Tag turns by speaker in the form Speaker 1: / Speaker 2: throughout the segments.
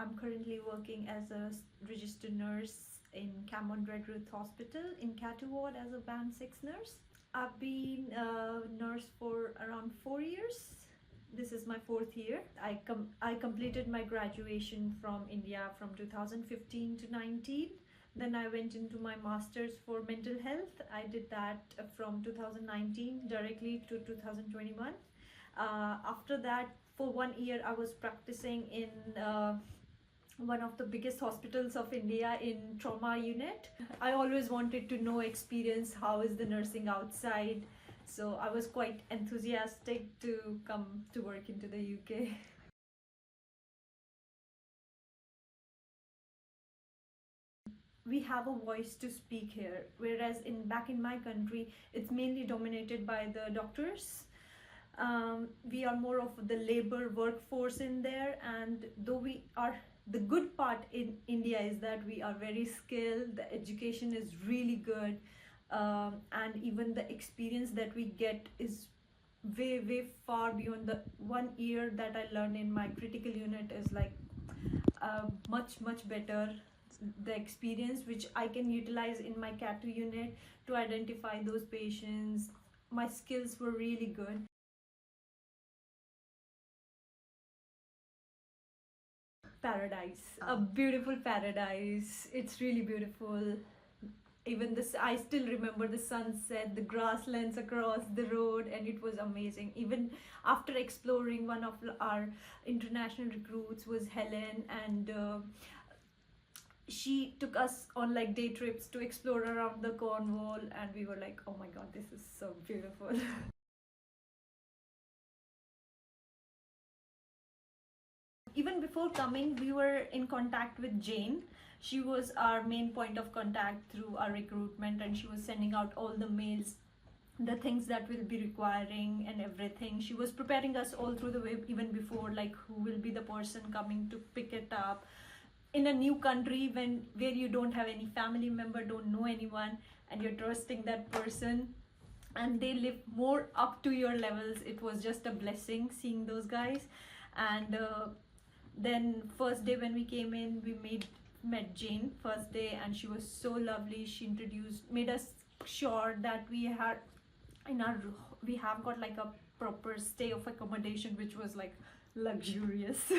Speaker 1: I'm currently working as a registered nurse in Camborne Redruth Hospital in Catu ward as a band 6 nurse. I've been a nurse for around 4 years. This is my fourth year. I completed my graduation from India from 2015 to 19. Then I went into my master's for mental health. I did that from 2019 directly to 2021. After that, for 1 year, I was practicing in one of the biggest hospitals of India in trauma unit. I always wanted to know, experience how is the nursing outside. So I was quite enthusiastic to come to work into the UK. We have a voice to speak here, whereas back in my country, it's mainly dominated by the doctors. We are more of the labor workforce in there, and though we are, the good part in India is that we are very skilled, the education is really good, and even the experience that we get is way far beyond the 1 year that I learned in my critical unit is like much better. The experience which I can utilize in my CATU unit to identify those patients, my skills were really good. Paradise, a beautiful paradise. It's really beautiful. Even this, I still remember the sunset, the grasslands across the road, and it was amazing. Even after exploring, one of our international recruits was Helen, and she took us on like day trips to explore around the Cornwall, and we were like, oh my god, this is so beautiful. Even before coming, we were in contact with Jane. She was our main point of contact through our recruitment, and she was sending out all the mails, the things that we'll be requiring and everything. She was preparing us all through the way, even before, like who will be the person coming to pick it up in a new country, where you don't have any family member, don't know anyone, and you're trusting that person, and they live more up to your levels. It was just a blessing seeing those guys. And then first day when we came in, we met Jane first day, and she was so lovely. She made us sure that we have got like a proper stay of accommodation, which was like luxurious.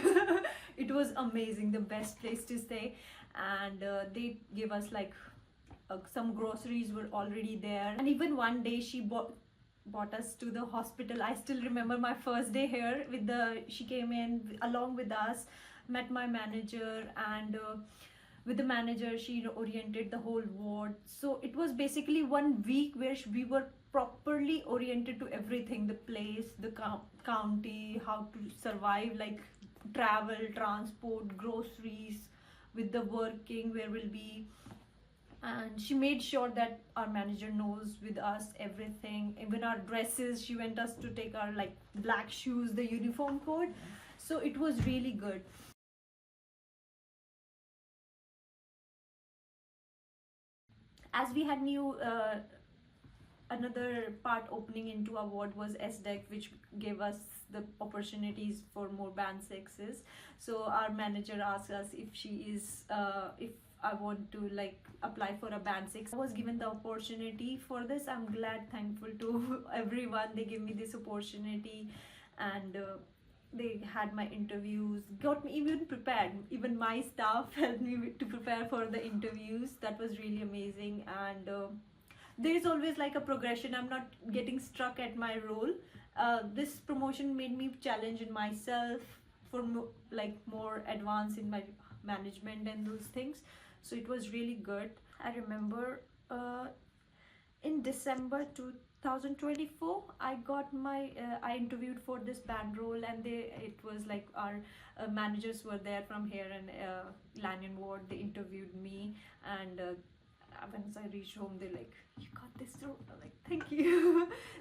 Speaker 1: It was amazing, the best place to stay. And they gave us like some groceries were already there, and even one day she brought us to the hospital. I still remember my first day here she came in along with us, met my manager, and with the manager she oriented the whole ward. So it was basically 1 week where we were properly oriented to everything, the place, the county, how to survive, like travel, transport, groceries, with the working, where we'll be. And she made sure that our manager knows with us everything, even our dresses. She went us to take our like black shoes, the uniform code. So it was really good. As we had new another part opening into our ward was SDEC, which gave us the opportunities for more band 6s. So our manager asked us if if I want to like apply for a band 6. I was given the opportunity for this. I'm glad, thankful to everyone. They gave me this opportunity, and they had my interviews, got me even prepared. Even my staff helped me to prepare for the interviews. That was really amazing. And there is always like a progression. I'm not getting stuck at my role. This promotion made me challenge in myself for more advance in my management and those things. So it was really good. I remember in December 2024, I got my I interviewed for this band role, and it was like our managers were there from here, and Lanyon ward, they interviewed me. And once I reached home, they're like, you got this role. I'm like, thank you.